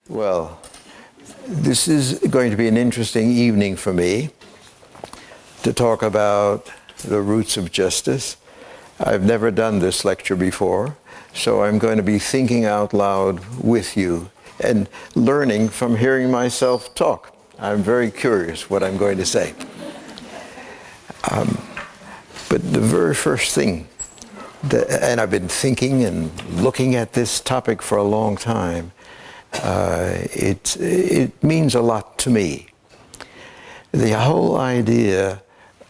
Well, this is going to be an interesting evening for me to talk about the roots of justice. I've never done this lecture before, so I'm going to be thinking out loud with you and learning from hearing myself talk. I'm very curious what I'm going to say. But the very first thing, and I've been thinking and looking at this topic for a long time, it means a lot to me. The whole idea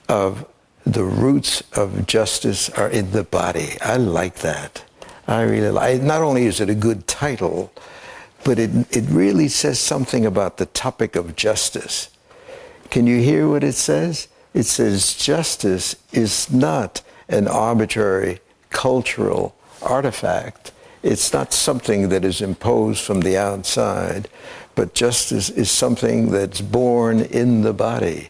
of the roots of justice are in the body. I like that. I really like. Not only is it a good title, but it really says something about the topic of justice. Can you hear what it says? It says justice is not an arbitrary cultural artifact. It's not something that is imposed from the outside, but justice is something that's born in the body.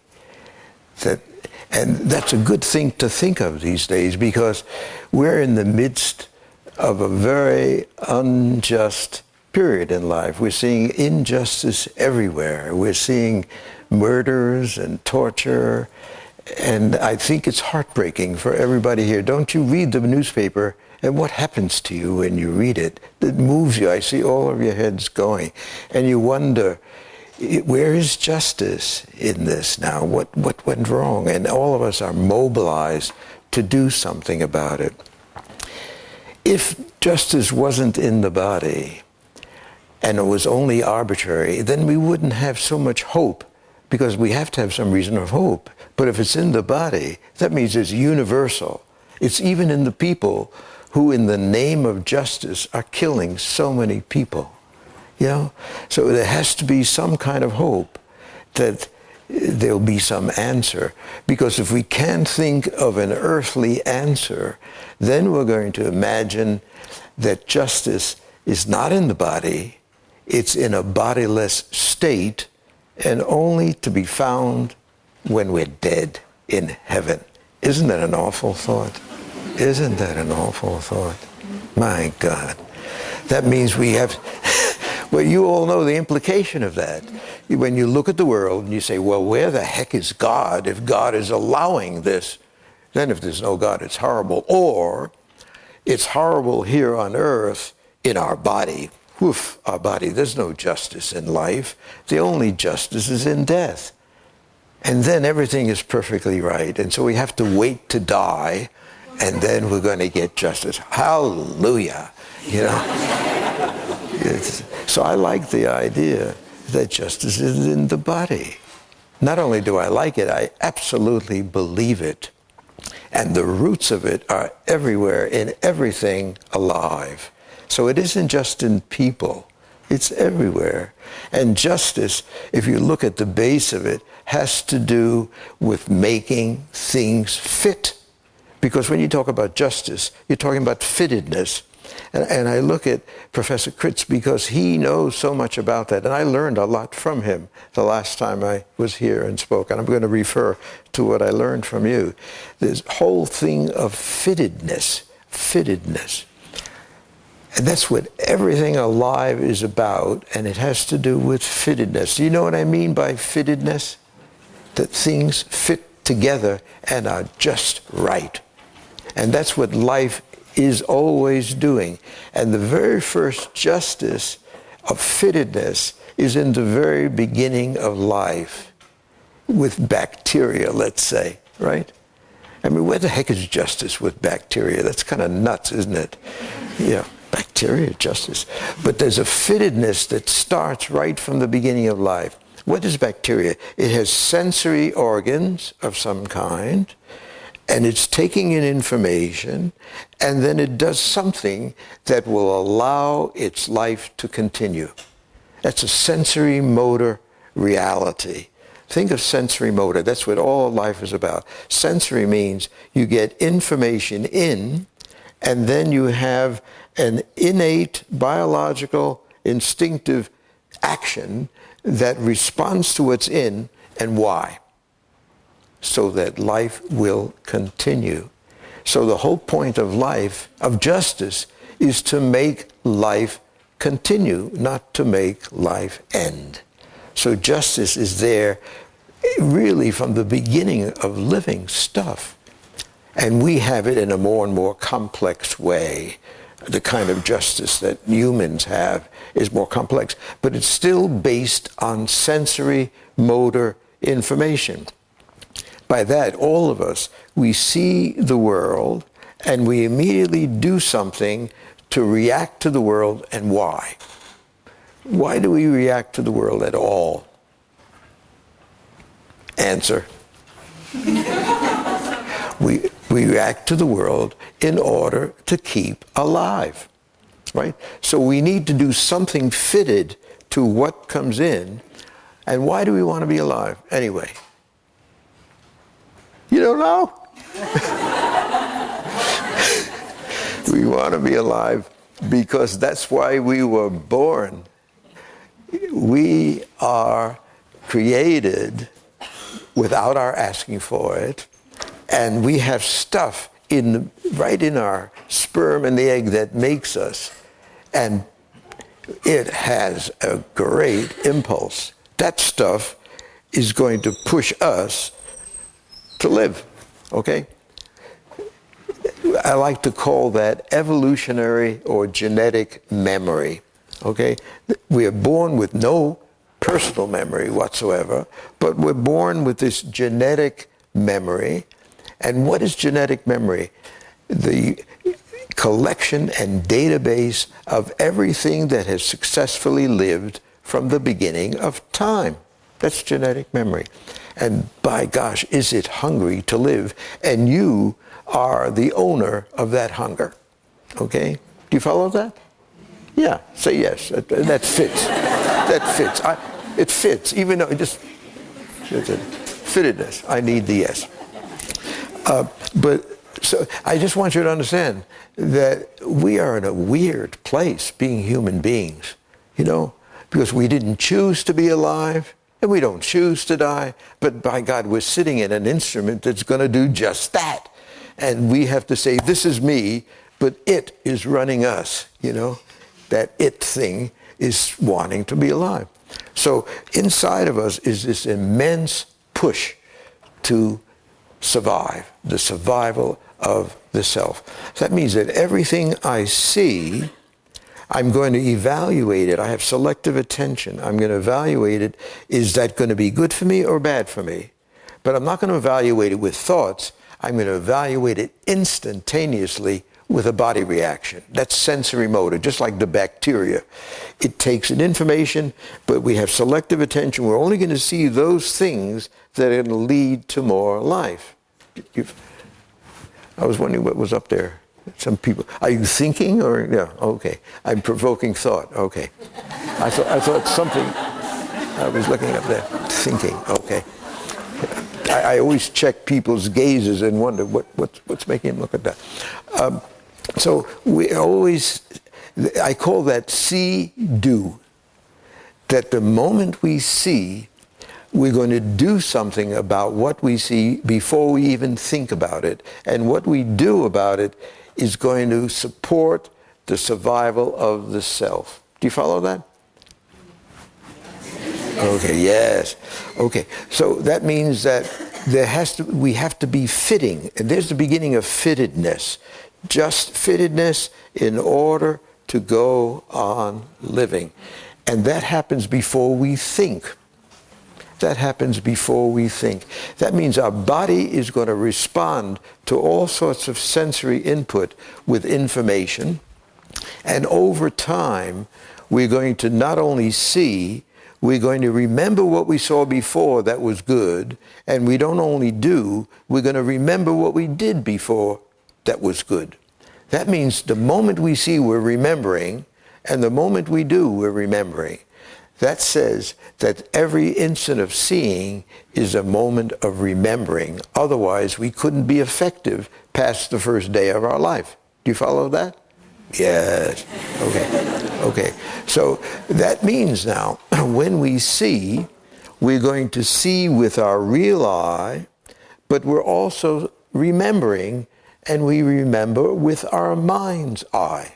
And that's a good thing to think of these days, because we're in the midst of a very unjust period in life. We're seeing injustice everywhere. We're seeing murders and torture, and I think it's heartbreaking for everybody here. Don't you read the newspaper? And what happens to you when you read it? It moves you. I see all of your heads going. And you wonder, where is justice in this now? What went wrong? And all of us are mobilized to do something about it. If justice wasn't in the body and it was only arbitrary, then we wouldn't have so much hope, because we have to have some reason of hope. But if it's in the body, that means it's universal. It's even in the people who in the name of justice are killing so many people. You know? So there has to be some kind of hope that there'll be some answer. Because if we can't think of an earthly answer, then we're going to imagine that justice is not in the body, it's in a bodiless state, and only to be found when we're dead in heaven. Isn't that an awful thought? Isn't that an awful thought? My God. That means we have, well, you all know the implication of that. When you look at the world and you say, well, where the heck is God if God is allowing this? Then if there's no God, it's horrible. Or it's horrible here on earth in our body. Woof, our body. There's no justice in life. The only justice is in death. And then everything is perfectly right. And so we have to wait to die, and then we're going to get justice. Hallelujah. You know? So I like the idea that justice is in the body. Not only do I like it, I absolutely believe it. And the roots of it are everywhere, in everything alive. So it isn't just in people. It's everywhere. And justice, if you look at the base of it, has to do with making things fit. Because when you talk about justice, you're talking about fittedness. And I look at Professor Kritz because he knows so much about that. And I learned a lot from him the last time I was here and spoke. And I'm going to refer to what I learned from you. This whole thing of fittedness. And that's what everything alive is about, and it has to do with fittedness. Do you know what I mean by fittedness? That things fit together and are just right. And that's what life is always doing. And the very first justice of fittedness is in the very beginning of life, with bacteria, let's say, right? I mean, where the heck is justice with bacteria? That's kind of nuts, isn't it? Yeah. Bacteria, justice. But there's a fittedness that starts right from the beginning of life. What is bacteria? It has sensory organs of some kind, and it's taking in information, and then it does something that will allow its life to continue. That's a sensory motor reality. Think of sensory motor. That's what all life is about. Sensory means you get information in, and then you have an innate, biological, instinctive action that responds to what's in and why, so that life will continue. So the whole point of life, of justice, is to make life continue, not to make life end. So justice is there really from the beginning of living stuff. And we have it in a more and more complex way. The kind of justice that humans have is more complex, but it's still based on sensory motor information. By that, all of us, we see the world and we immediately do something to react to the world. And why? Why do we react to the world at all? Answer. We react to the world in order to keep alive, right? So we need to do something fitted to what comes in. And why do we want to be alive anyway? You don't know? We want to be alive because that's why we were born. We are created without our asking for it. And we have stuff right in our sperm and the egg that makes us. And it has a great impulse. That stuff is going to push us to live, okay? I like to call that evolutionary or genetic memory, okay? We are born with no personal memory whatsoever, but we're born with this genetic memory. And what is genetic memory? The collection and database of everything that has successfully lived from the beginning of time. That's genetic memory. And by gosh, is it hungry to live? And you are the owner of that hunger. Okay? Do you follow that? Yeah, say yes. That fits. That fits. It fits, even though it's a fittedness. I need the yes. But so I just want you to understand that we are in a weird place being human beings, you know, because we didn't choose to be alive and we don't choose to die, but by God, we're sitting in an instrument that's going to do just that. And we have to say, this is me, but it is running us, you know, that it thing is wanting to be alive. So inside of us is this immense push to survive, the survival of the self. So that means that everything I see, I'm going to evaluate it. I have selective attention. I'm going to evaluate it. Is that going to be good for me or bad for me? But I'm not going to evaluate it with thoughts. I'm going to evaluate it instantaneously with a body reaction. That's sensory motor, just like the bacteria. It takes an information, but we have selective attention. We're only going to see those things that are going to lead to more life. I was wondering what was up there. Some people, are you thinking or, yeah, okay. I'm provoking thought, okay. I thought something, I was looking up there, thinking, okay. I always check people's gazes and wonder what's making them look at that. So we always, I call that see-do. That the moment we see, we're going to do something about what we see before we even think about it. And what we do about it is going to support the survival of the self. Do you follow that? Okay, yes. Okay, so that means that we have to be fitting. And there's the beginning of fittedness. Just fittedness in order to go on living. And that happens before we think. That happens before we think. That means our body is going to respond to all sorts of sensory input with information. And over time, we're going to not only see, we're going to remember what we saw before that was good. And we don't only do, we're going to remember what we did before that was good. That means the moment we see, we're remembering, and the moment we do, we're remembering. That says that every instant of seeing is a moment of remembering. Otherwise, we couldn't be effective past the first day of our life. Do you follow that? Yes. Okay. Okay. So that means now, when we see, we're going to see with our real eye, but we're also remembering, and we remember with our mind's eye.